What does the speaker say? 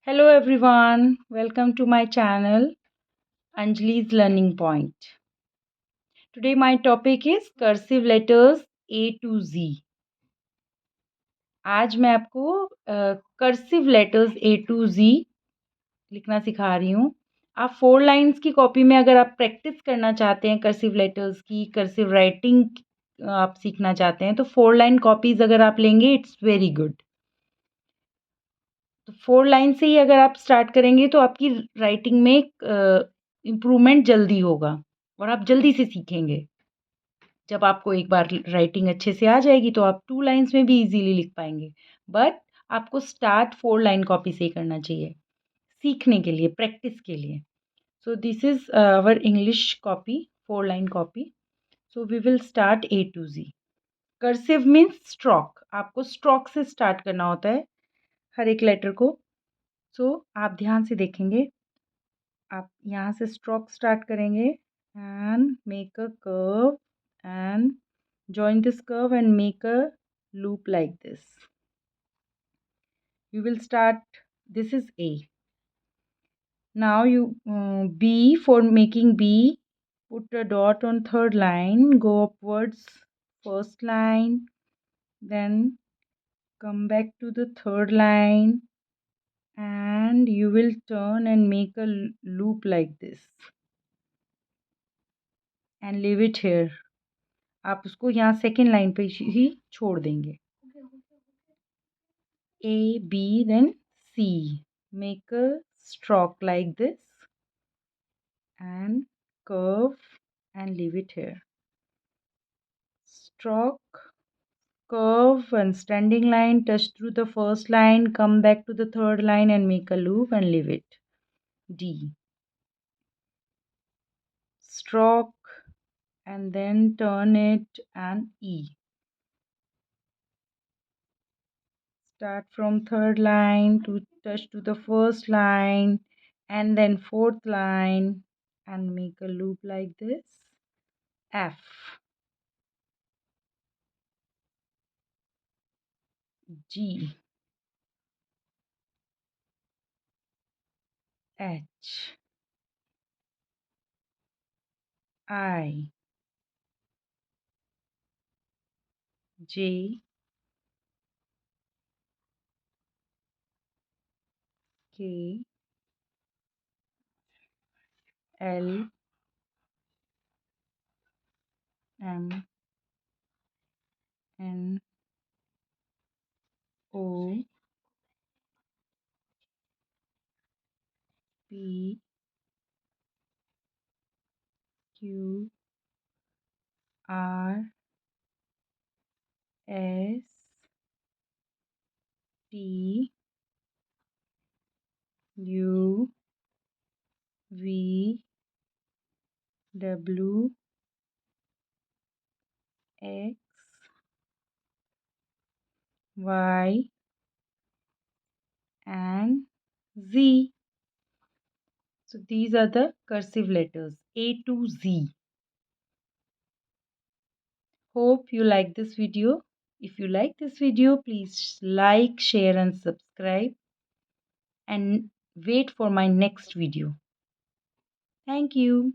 Hello everyone, welcome to my channel Anjali's Learning Point. Today my topic is cursive letters A to Z. आज मैं आपको cursive letters A to Z लिखना सिखा रही हूँ. आप 4 लाइन्स की कॉपी में अगर आप प्रैक्टिस करना चाहते हैं कर्सिव लेटर्स की, कर्सिव राइटिंग आप सीखना चाहते हैं तो 4 लाइन कॉपीज़ अगर आप लेंगे इट्स वेरी गुड. तो 4 लाइन से ही अगर आप स्टार्ट करेंगे तो आपकी राइटिंग में इम्प्रूवमेंट जल्दी होगा और आप जल्दी से सीखेंगे. जब आपको एक बार राइटिंग अच्छे से आ जाएगी तो आप 2 लाइन्स में भी इजीली लिख पाएंगे. बट आपको स्टार्ट 4 लाइन कॉपी से करना चाहिए सीखने के लिए, प्रैक्टिस के लिए. So this is our English copy, 4 line copy. So we will start A to Z. Cursive means stroke. आपको स्ट्रोक से स्टार्ट करना होता है हर एक लेटर को. सो आप ध्यान से देखेंगे. आप यहाँ से स्ट्रोक स्टार्ट करेंगे and make a curve and join this curve and make a loop like this. You will start, this is A. Now you B, for making B, put a dot on third line, go upwards first line, then come back to the third line and you will turn and make a loop like this and leave it here. आप उसको यहाँ second line पे ही छोड़ देंगे. A, B, then C. Make a stroke like this and curve and leave it here. Stroke, curve and standing line, touch through the first line, come back to the third line and make a loop and leave it. D. Stroke and then turn it and E. Start from third line to touch to the first line and then fourth line and make a loop like this. F. G. H. I. J. K. L. M. N. O. P. Q. R. S. T. U. V. W. X. Y. And Z. So these are the cursive letters A to Z. Hope you like this video. If you like this video, please like, share and subscribe and wait for my next video. Thank you.